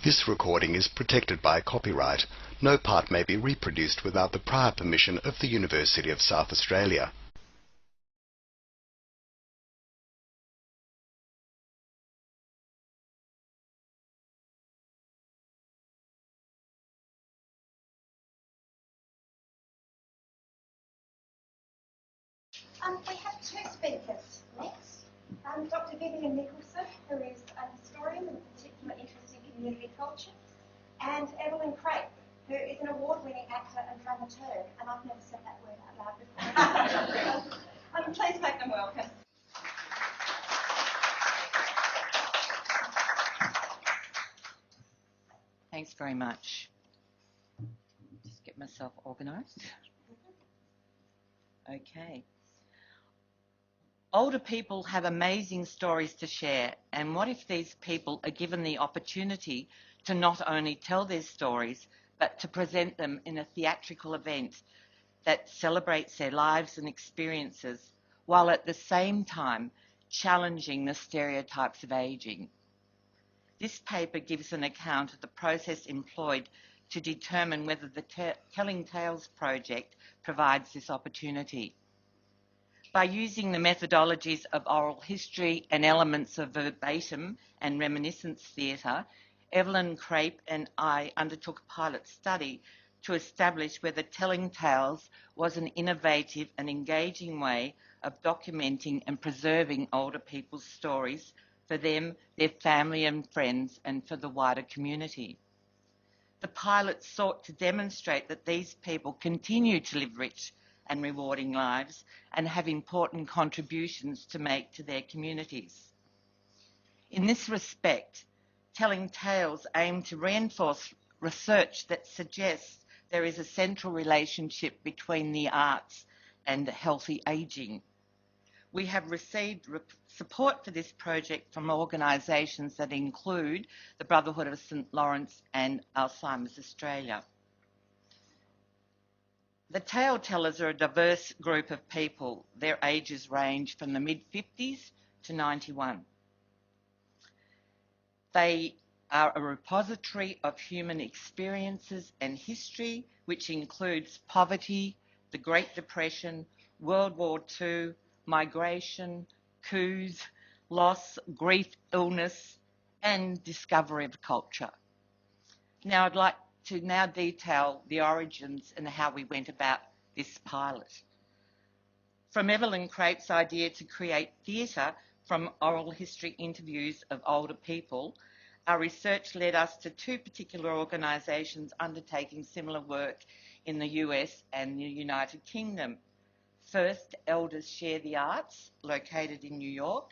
This recording is protected by copyright. No part may be reproduced without the prior permission of the University of South Australia. We have two speakers next. Dr. Vivienne Nicholson, who is a historian with a particular interest in community culture, and Evelyn Krape, who is an award-winning actor and dramaturg, and I've never said that word out loud before. Please make them welcome. Thanks very much. Just get myself organised. Okay. Older people have amazing stories to share, and what if these people are given the opportunity to not only tell their stories, but to present them in a theatrical event that celebrates their lives and experiences, while at the same time challenging the stereotypes of ageing. This paper gives an account of the process employed to determine whether the Telling Tales project provides this opportunity. By using the methodologies of oral history and elements of verbatim and reminiscence theatre, Evelyn, Krape and I undertook a pilot study to establish whether Telling Tales was an innovative and engaging way of documenting and preserving older people's stories for them, their family and friends, and for the wider community. The pilot sought to demonstrate that these people continue to live rich and rewarding lives and have important contributions to make to their communities. In this respect, Telling Tales aim to reinforce research that suggests there is a central relationship between the arts and healthy ageing. We have received support for this project from organisations that include the Brotherhood of St Lawrence and Alzheimer's Australia. The tale tellers are a diverse group of people. Their ages range from the mid-50s to 91. They are a repository of human experiences and history, which includes poverty, the Great Depression, World War II, migration, coups, loss, grief, illness, and discovery of culture. Now I'd like to now detail the origins and how we went about this pilot. From Evelyn Krape's idea to create theatre from oral history interviews of older people, our research led us to two particular organisations undertaking similar work in the US and the United Kingdom. First, Elders Share the Arts, located in New York,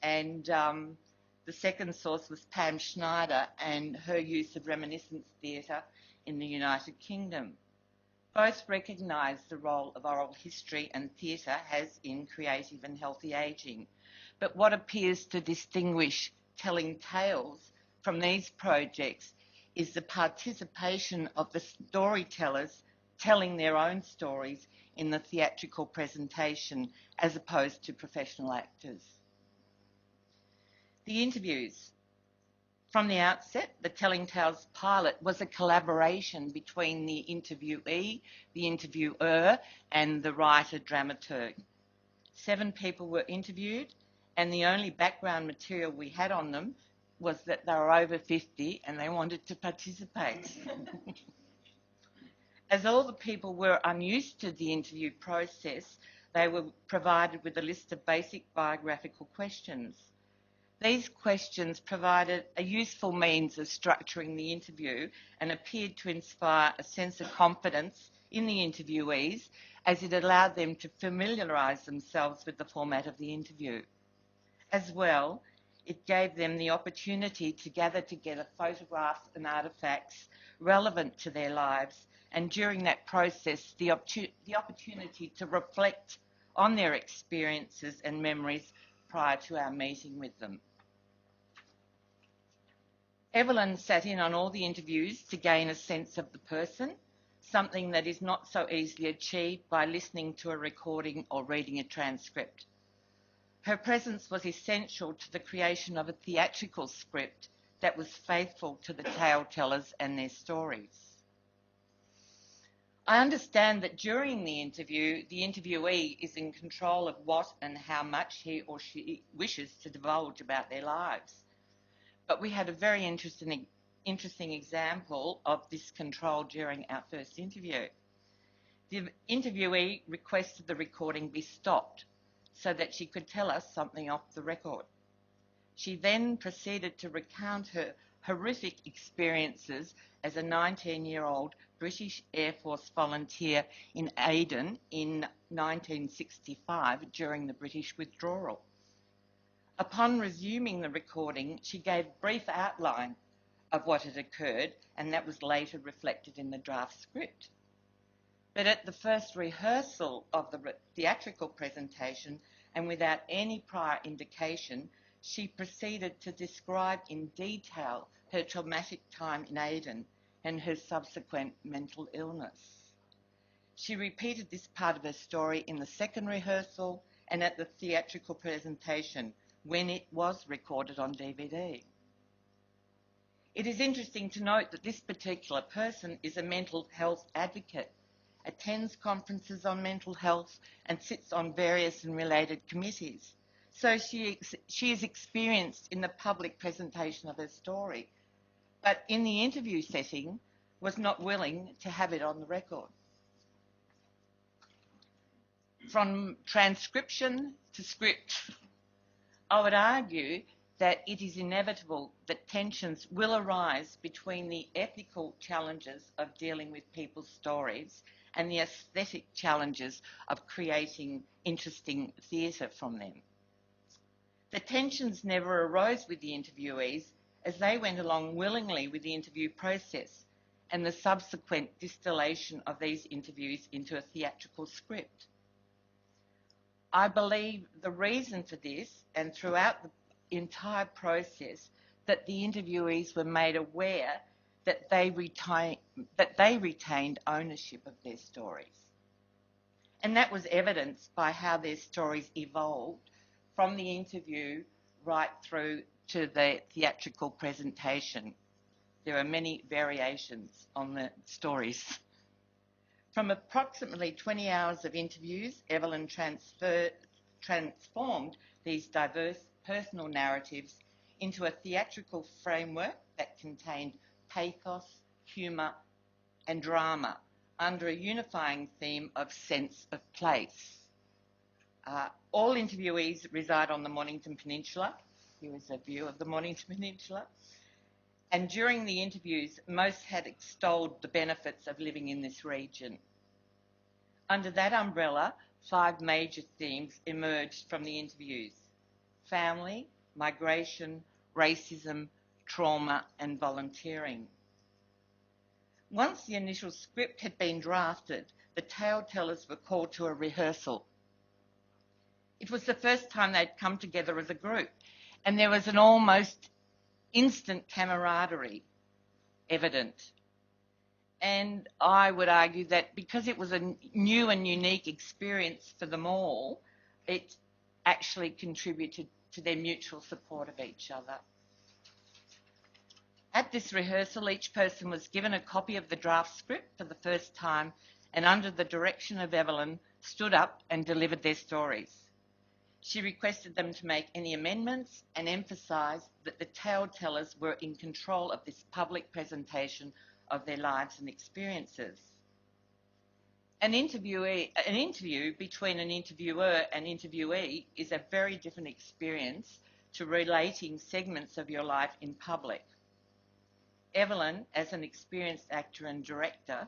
and the second source was Pam Schneider and her use of reminiscence theatre in the United Kingdom. Both recognise the role of oral history and theatre has in creative and healthy ageing. But what appears to distinguish Telling Tales from these projects is the participation of the storytellers telling their own stories in the theatrical presentation as opposed to professional actors. The interviews. From the outset, the Telling Tales pilot was a collaboration between the interviewee, the interviewer, and the writer-dramaturg. 7 people were interviewed, and the only background material we had on them was that they were over 50 and they wanted to participate. As all the people were unused to the interview process, they were provided with a list of basic biographical questions. These questions provided a useful means of structuring the interview and appeared to inspire a sense of confidence in the interviewees as it allowed them to familiarise themselves with the format of the interview. As well, it gave them the opportunity to gather together photographs and artefacts relevant to their lives, and during that process, the opportunity to reflect on their experiences and memories prior to our meeting with them. Evelyn sat in on all the interviews to gain a sense of the person, something that is not so easily achieved by listening to a recording or reading a transcript. Her presence was essential to the creation of a theatrical script that was faithful to the tale tellers and their stories. I understand that during the interview, the interviewee is in control of what and how much he or she wishes to divulge about their lives. But we had a very interesting example of this control during our first interview. The interviewee requested the recording be stopped so that she could tell us something off the record. She then proceeded to recount her horrific experiences as a 19-year-old British Air Force volunteer in Aden in 1965 during the British withdrawal. Upon resuming the recording, she gave a brief outline of what had occurred, and that was later reflected in the draft script. But at the first rehearsal of the theatrical presentation, and without any prior indication, she proceeded to describe in detail her traumatic time in Aden and her subsequent mental illness. She repeated this part of her story in the second rehearsal and at the theatrical presentation when it was recorded on DVD. It is interesting to note that this particular person is a mental health advocate, attends conferences on mental health and sits on various and related committees. So she is experienced in the public presentation of her story, but in the interview setting was not willing to have it on the record. From transcription to script, I would argue that it is inevitable that tensions will arise between the ethical challenges of dealing with people's stories and the aesthetic challenges of creating interesting theatre from them. The tensions never arose with the interviewees as they went along willingly with the interview process and the subsequent distillation of these interviews into a theatrical script. I believe the reason for this, and throughout the entire process, that the interviewees were made aware that they retained ownership of their stories. And that was evidenced by how their stories evolved from the interview right through to the theatrical presentation. There are many variations on the stories. From approximately 20 hours of interviews, Evelyn transformed these diverse personal narratives into a theatrical framework that contained pathos, humour and drama under a unifying theme of sense of place. All interviewees reside on the Mornington Peninsula. Here is a view of the Mornington Peninsula. And during the interviews, most had extolled the benefits of living in this region. Under that umbrella, 5 major themes emerged from the interviews: family, migration, racism, trauma, and volunteering. Once the initial script had been drafted, the tale tellers were called to a rehearsal. It was the first time they'd come together as a group, and there was an almost instant camaraderie evident. And I would argue that because it was a new and unique experience for them all, it actually contributed to their mutual support of each other. At this rehearsal, each person was given a copy of the draft script for the first time and, under the direction of Evelyn, stood up and delivered their stories. She requested them to make any amendments and emphasised that the tale tellers were in control of this public presentation of their lives and experiences. An interview between an interviewer and interviewee is a very different experience to relating segments of your life in public. Evelyn, as an experienced actor and director,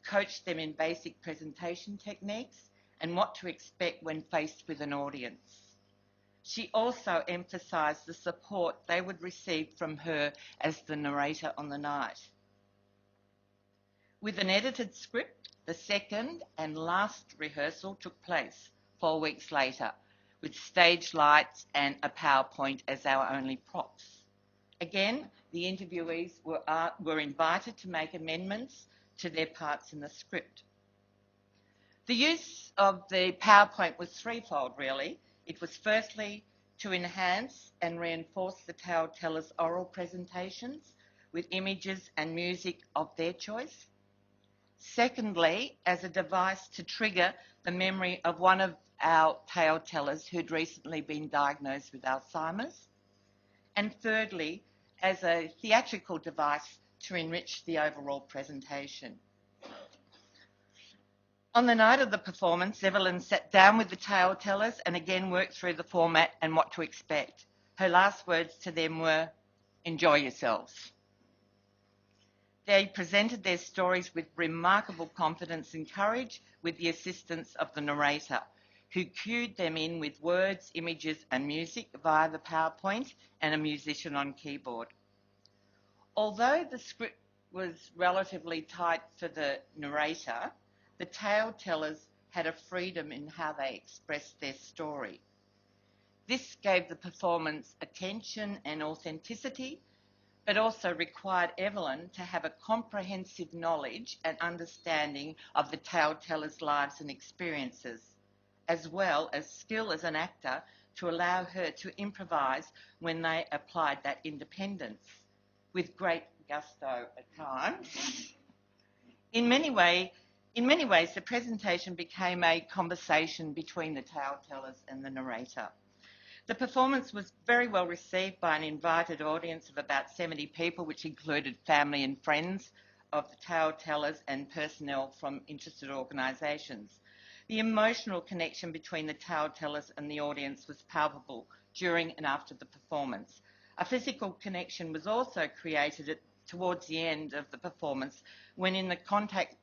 coached them in basic presentation techniques and what to expect when faced with an audience. She also emphasised the support they would receive from her as the narrator on the night. With an edited script, the second and last rehearsal took place 4 weeks later, with stage lights and a PowerPoint as our only props. Again, the interviewees were invited to make amendments to their parts in the script. The use of the PowerPoint was threefold, really. It was firstly to enhance and reinforce the tale-tellers' oral presentations with images and music of their choice. Secondly, as a device to trigger the memory of one of our tale-tellers who'd recently been diagnosed with Alzheimer's. And thirdly, as a theatrical device to enrich the overall presentation. On the night of the performance, Evelyn sat down with the tale-tellers and again worked through the format and what to expect. Her last words to them were, "Enjoy yourselves." They presented their stories with remarkable confidence and courage with the assistance of the narrator, who cued them in with words, images and music via the PowerPoint and a musician on keyboard. Although the script was relatively tight for the narrator, the tale-tellers had a freedom in how they expressed their story. This gave the performance attention and authenticity, but also required Evelyn to have a comprehensive knowledge and understanding of the tale-tellers' lives and experiences, as well as skill as an actor to allow her to improvise when they applied that independence, with great gusto at times. In many ways, the presentation became a conversation between the tale-tellers and the narrator. The performance was very well received by an invited audience of about 70 people, which included family and friends of the tale-tellers and personnel from interested organisations. The emotional connection between the tale-tellers and the audience was palpable during and after the performance. A physical connection was also created towards the end of the performance when in the context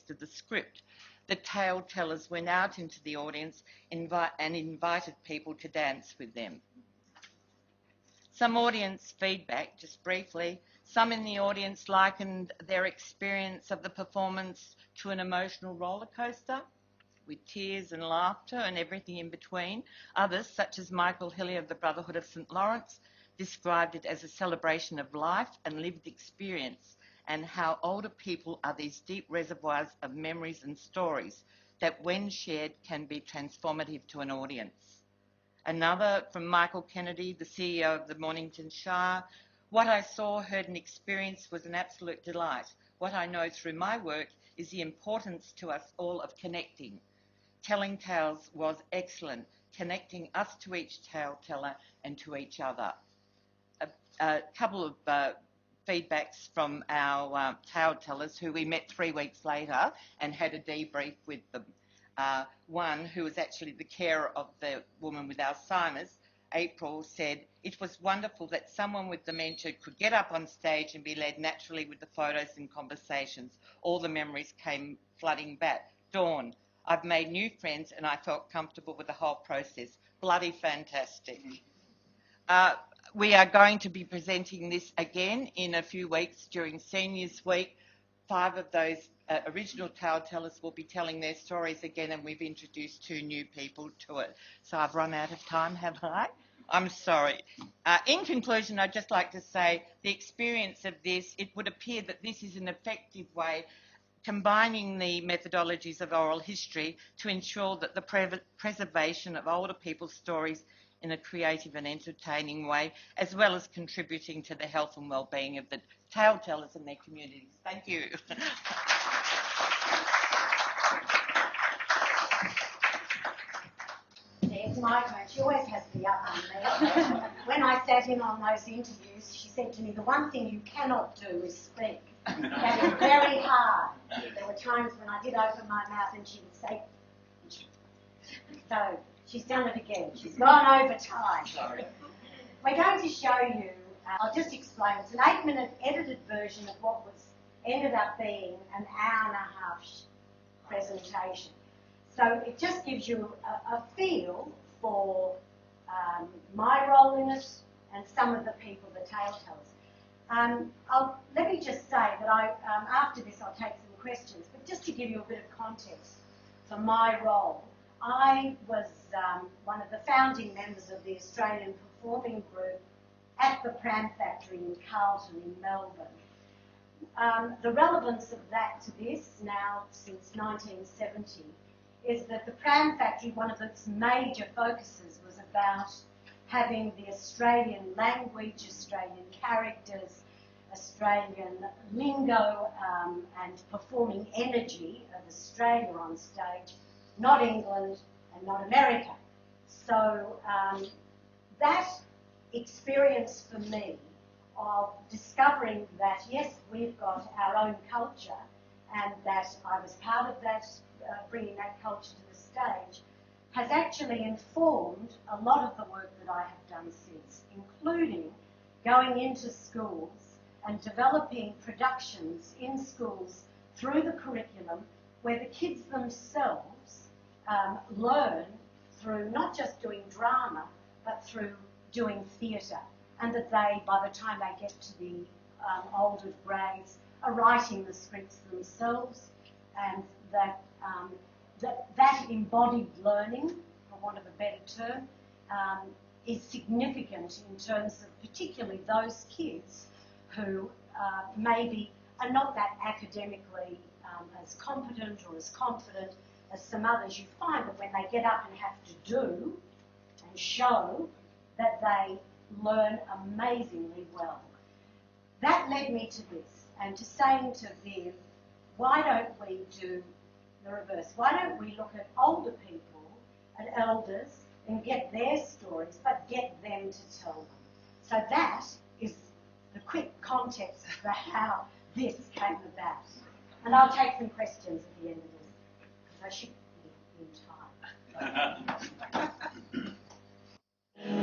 of the script, the tale-tellers went out into the audience and invited people to dance with them. Some audience feedback, just briefly. Some in the audience likened their experience of the performance to an emotional roller coaster with tears and laughter and everything in between. Others, such as Michael Hillier of the Brotherhood of St. Lawrence, described it as a celebration of life and lived experience, and how older people are these deep reservoirs of memories and stories that, when shared, can be transformative to an audience. Another from Michael Kennedy, the CEO of the Mornington Shire: "What I saw, heard and experienced was an absolute delight. What I know through my work is the importance to us all of connecting. Telling tales was excellent, connecting us to each tale-teller and to each other." A couple of feedbacks from our tale-tellers who we met 3 weeks later and had a debrief with them. One, who was actually the carer of the woman with Alzheimer's, April, said, "It was wonderful that someone with dementia could get up on stage and be led naturally with the photos and conversations. All the memories came flooding back. Dawn, I've made new friends and I felt comfortable with the whole process. Bloody fantastic." We are going to be presenting this again in a few weeks during Seniors Week. 5 of those original tale-tellers will be telling their stories again, and we've introduced 2 new people to it. So I've run out of time, have I? I'm sorry. In conclusion, I'd just like to say the experience of this, it would appear that this is an effective way combining the methodologies of oral history to ensure that the preservation of older people's stories in a creative and entertaining way, as well as contributing to the health and well-being of the tale-tellers and their communities. Thank you. There's my turn. She always has the up on me. When I sat in on those interviews, she said to me, "The one thing you cannot do is speak. That is very hard." There were times when I did open my mouth and she would say, so she's done it again. She's gone over time. Sorry. We're going to show you, I'll just explain. It's an 8-minute edited version of what ended up being an hour-and-a-half presentation. So it just gives you a feel for my role in it and some of the people, the tale-tellers. Let me just say that after this I'll take some questions, but just to give you a bit of context for my role, I was one of the founding members of the Australian Performing Group at the Pram Factory in Carlton in Melbourne. The relevance of that to this now since 1970 is that the Pram Factory, one of its major focuses was a about having the Australian language, Australian characters, Australian lingo, and performing energy of Australia on stage, not England and not America. So that experience for me of discovering that, yes, we've got our own culture, and that I was part of that, bringing that culture to the stage, has actually informed a lot of the work that I have done since, including going into schools and developing productions in schools through the curriculum where the kids themselves learn through not just doing drama, but through doing theatre, and that they, by the time they get to the older grades, are writing the scripts themselves, and that that embodied learning, for want of a better term, is significant in terms of particularly those kids who maybe are not that academically as competent or as confident as some others. You find that when they get up and have to do and show, that they learn amazingly well. That led me to this, and to saying to Viv, why don't we do the reverse? Why don't we look at older people and elders and get their stories, but get them to tell them? So that is the quick context for how this came about. And I'll take some questions at the end of this, because I should be in time.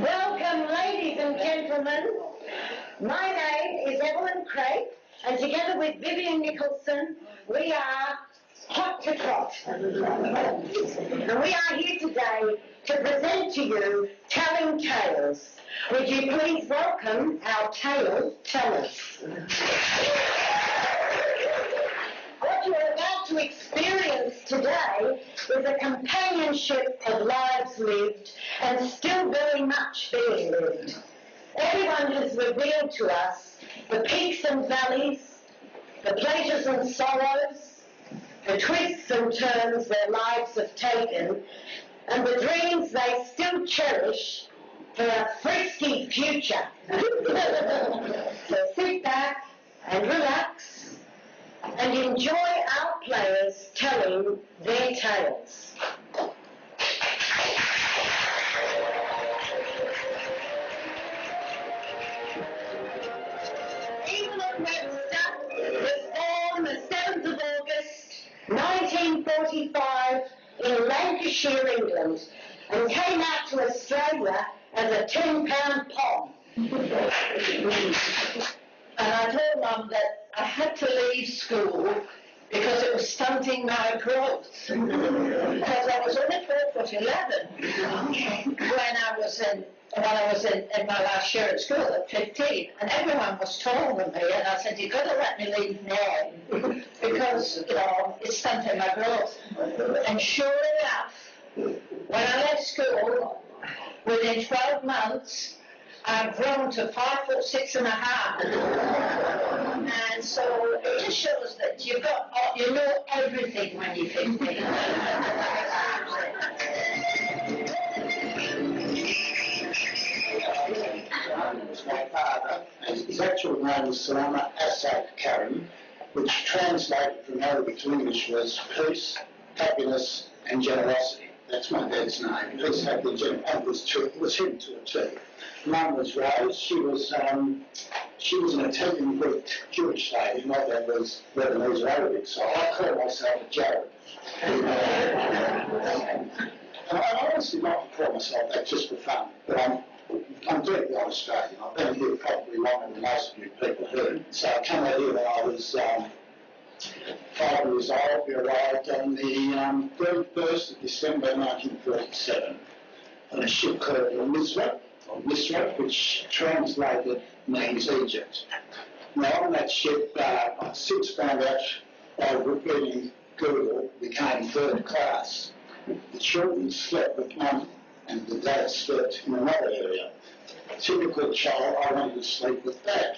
Welcome, ladies and gentlemen. My name is Evelyn Krape, and together with Vivienne Nicholson, we are Hot to Trot. And we are here today to present to you Telling Tales. Would you please welcome our tale tellers? What you are about to experience today is a companionship of lives lived and still very much being lived. Everyone has revealed to us the peaks and valleys, the pleasures and sorrows, the twists and turns their lives have taken, and the dreams they still cherish for a frisky future. So sit back and relax and enjoy our players telling their tales. Evelyn Webster was born the 7th of August 1945 in Lancashire, England, and came out to Australia as a 10-pound pom. And I told Mum that I had to leave school because it was stunting my growth. Because I was only 4'11" when I was in my last year at school at 15, and everyone was taller than me, and I said, you've got to let me leave now because, you know, it's stunting my growth. And sure enough, when I left school, within 12 months, I've grown to 5'6½". And so it just shows that you know everything when you're 15. My father, and his actual name was Salama Asad Karim, which translated from Arabic to English was peace, happiness and generosity. That's my dad's name. Peace, happiness and generosity. It was him to a T. Mum was raised. She was an Italian Greek Jewish lady. My dad was Lebanese or Arabic, so I call myself a Jared. And I honestly not to call myself that just for fun, but I'm deeply Australian. I've been here probably longer than most of you people heard. So I came out here when I was 5 years old. We arrived on the 31st of December 1947 on a ship called Misra, which translated means Egypt. Now on that ship, I've since found out by reading Google, became third class. The children slept with Mum and the dad slept in another area. Typical child, I wanted to sleep with Dad.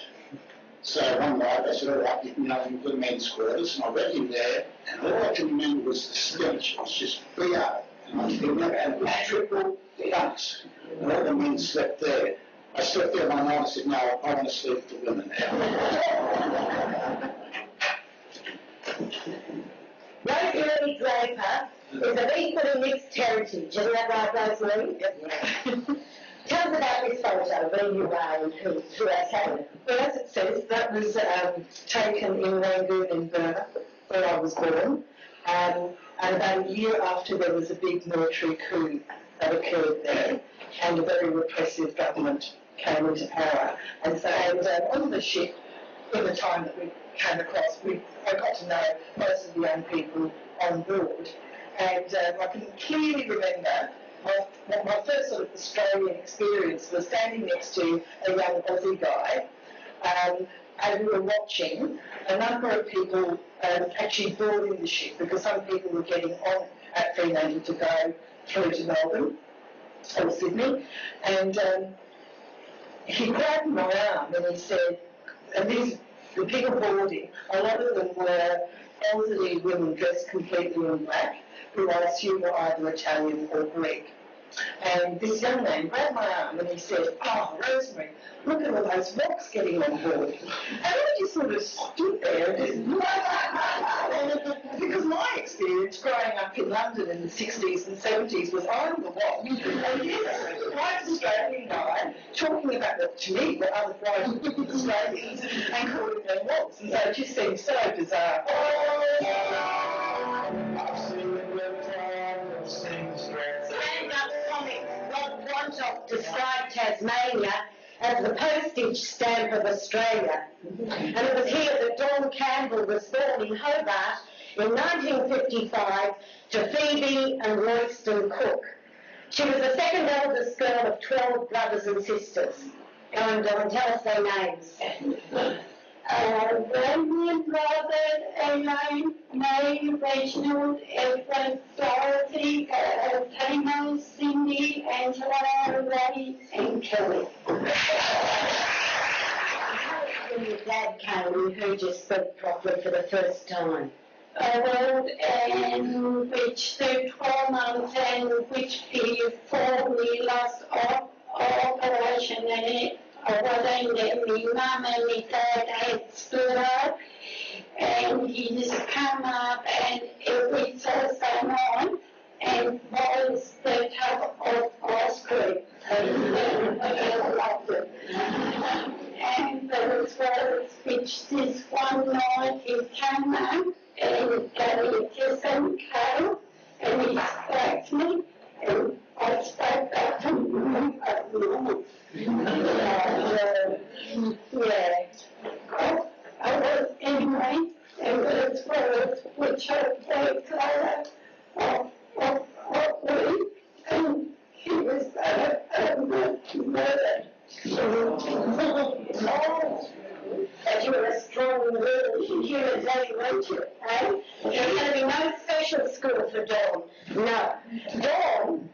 So one night I said, all right, you can go into the men's quarters, and I went in there, and all I can remember was the stench. It was just beer We've never had a triple deluxe, and all the men slept there. I slept there one night and said, no, I want to sleep with the women now. Rosemary Draper is of equally mixed heritage, isn't that right, Rosemary? Yep. Tell us about this photo, where you are and who has taken it. Well, as it says, that was taken in Rangoon in Burma, where I was born, and about a year after there was a big military coup that occurred there, and a very repressive government came into power. And so, on the ship, in the time that we came across, I got to know most of the young people on board, and I can clearly remember my first sort of Australian experience was standing next to a young Aussie guy, and we were watching a number of people actually boarding the ship, because some people were getting on at Fremantle to go through to Melbourne or Sydney, and he grabbed my arm and he said, and the people boarding, a lot of them were elderly women dressed completely in black, who I assume were either Italian or Greek. And this young man grabbed my arm and he said, oh, Rosemary, look at all those rocks getting on board. And I just sort of stood there and just, because my experience growing up in London in the 60s and 70s was I'm the what? And yes, a white Australian guy talking about what to me were other white Australians and calling them wogs. And so it just seemed so bizarre. Stand-up comic Rob Quantock described Tasmania as the postage stamp of Australia. And it was here that Dawn Campbell was born in Hobart in 1955 to Phoebe and Royston Cook. She was the second eldest girl of 12 brothers and sisters. Go on, Dawn, tell us their names. Vivienne, Robert, Elaine, May, Reginald, Evelyn, Dorothy, Tamar, Cindy, Angela, Ray, and Kelly. When your dad came, we heard you speak properly for the first time. Old and which the 12 months and which the 4 we lost operation and it. I wasn't that my mum and my dad had stood up and he just come up and every saw someone and was the top of ice cream. I loved it. And there was which this one night he came up and gave me a kiss and cuddle and he spoke to me and I spoke back to him as normal. I was anyway, and those words which are very clear of me, and he was murdered. But you were a strong human being, weren't you? Eh? There's going to be no special school for Dawn. No. Dawn,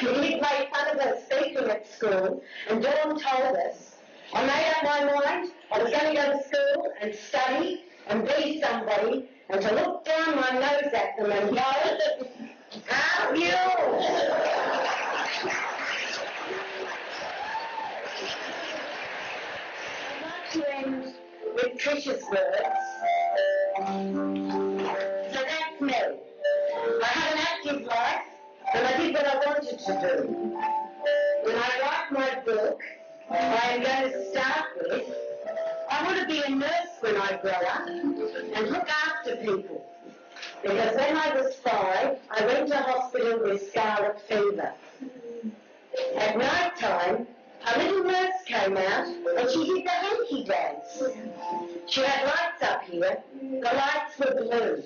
he made fun of us speaking at school, and Dawn told us, I made up my mind I was going to go to school and study and be somebody, and to look down my nose at them and go, how you? To end with Trish's words. So that's me. I had an active life, and I did what I wanted to do. When I write my book, I am going to start with, I want to be a nurse when I grow up and look after people. Because when I was 5, I went to hospital with scarlet fever. At night time, a little nurse came out and she did the hanky dance. She had lights up here. The lights were blue.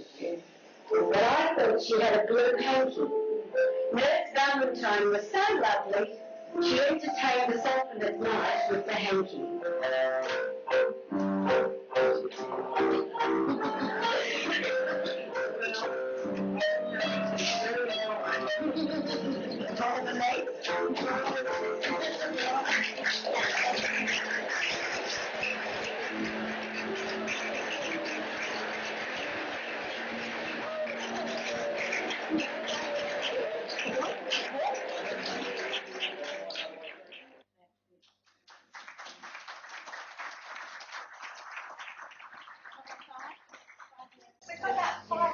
But I thought she had a blue hanky. Nurse Valentine was so lovely, she entertained us often at night with the hanky.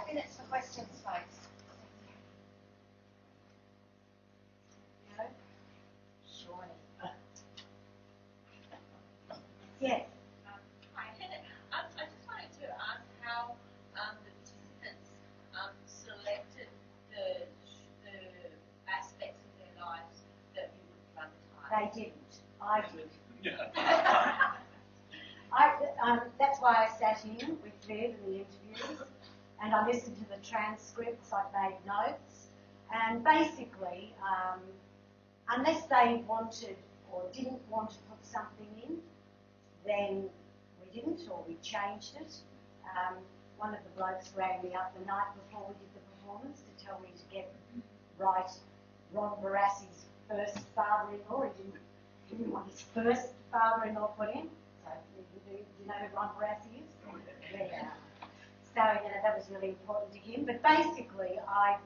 minutes for questions, folks. No? Surely. Yes. Hi. I just wanted to ask how the participants selected the aspects of their lives that you would dramatize. They didn't. I did. That's why I sat in with Viv in the interviews, and I listened to the transcripts. I made notes, and basically, unless they wanted or didn't want to put something in, then we didn't, or we changed it. One of the blokes rang me up the night before we did the performance to tell me to get right Ron Barassi's first father-in-law. He didn't want his first father-in-law put in. So you know who Ron Barassi is? Yeah. So that was really important to him. But basically, I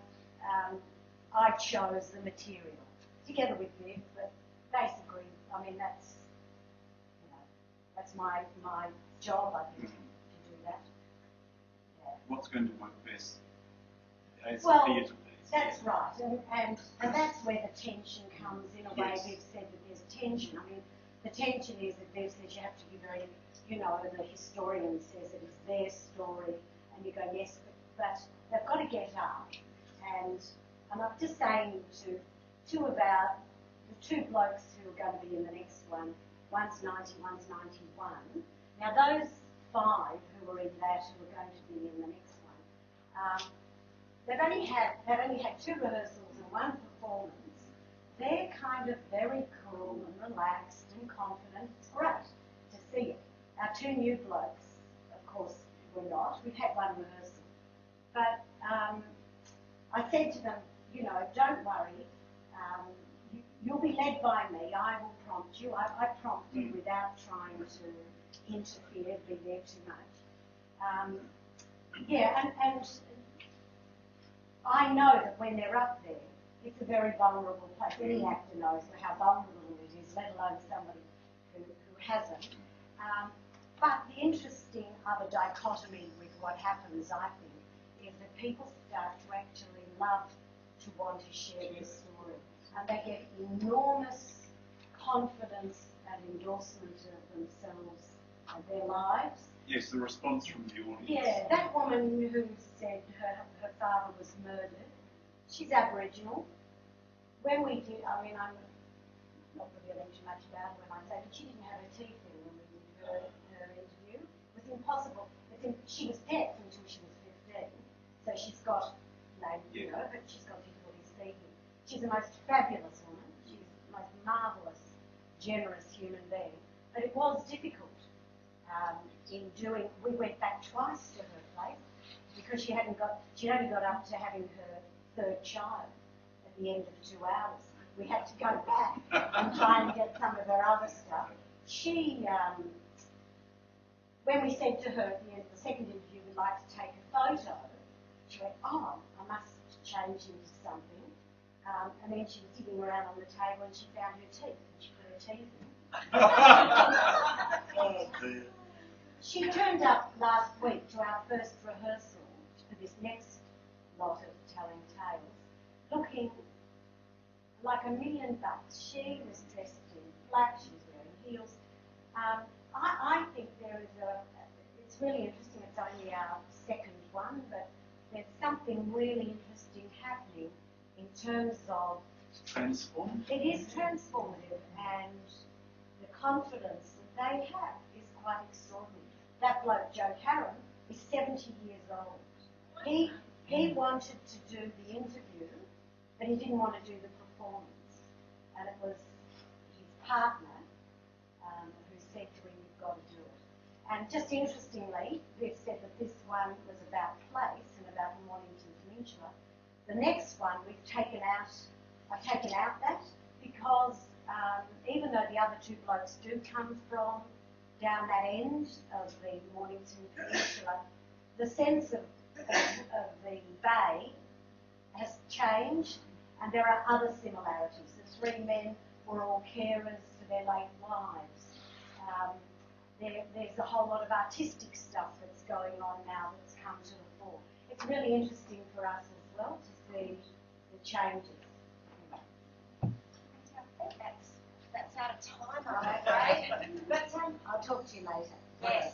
chose the material together with Viv. But basically, I mean that's my job, I think, to do that. Yeah. What's going to work best as Well, a theatre piece? That's right, and that's where the tension comes in a way. Viv said that there's tension. I mean, the tension is that Viv says you have to be very, the historian says it is their story, and you go, yes, but they've got to get up, and I'm just saying to the two blokes who are going to be in the next one, one's 90, one's 91. Now those 5 who were in that who are going to be in the next one, they've only had 2 rehearsals and 1 performance. They're kind of very cool and relaxed and confident. It's great to see it. Our 2 new blokes, of course, were not. We've had 1 rehearsal. But I said to them, don't worry. You'll be led by me. I will prompt you. I prompted without trying to interfere, be there too much. And I know that when they're up there, it's a very vulnerable place. Any actor knows how vulnerable it is, let alone somebody who hasn't. But the interesting other dichotomy with what happens, I think, is that people start to actually love to want to share their story. And they get enormous confidence and endorsement of themselves and their lives. Yes, the response from the audience. Yeah, that woman who said her father was murdered, she's Aboriginal. When we did, I mean, I'm not revealing too much about her when I say, but she didn't have her teeth in when we did her interview. It was impossible. She was deaf until she was 15, so she's got, but she's got difficulty speaking. She's the most fabulous woman. She's the most marvellous, generous human being. But it was difficult we went back twice to her place because she'd only got up to having her 3rd child at the end of 2 hours. We had to go back and try and get some of her other stuff. She, when we said to her at the end of the second interview, we'd like to take a photo, she went, I must change into something. And then she was digging around on the table and she found her teeth and she put her teeth in. Oh dear. She turned up last week to our first rehearsal for this next lot of telling tales, looking like $1 million. She was dressed in black, she was wearing heels. I think it's really interesting, it's only our 2nd one, but there's something really interesting happening in terms of... Transformative? It is transformative, and the confidence that they have is quite extraordinary. That bloke, Joe Caron, is 70 years old. He wanted to do the interview, but he didn't want to do the performance. And it was his partner who said to him, you've got to do it. And just interestingly, we've said that this one was about place and about the Mornington Peninsula. The next one I've taken out that because even though the other 2 blokes do come from down that end of the Mornington Peninsula, the sense of the bay has changed, and there are other similarities. The 3 men were all carers to their late wives. There's a whole lot of artistic stuff that's going on now that's come to the fore. it's really interesting for us as well to see the changes. I think that's out of time, I'm afraid. But I'll talk to you later. yes,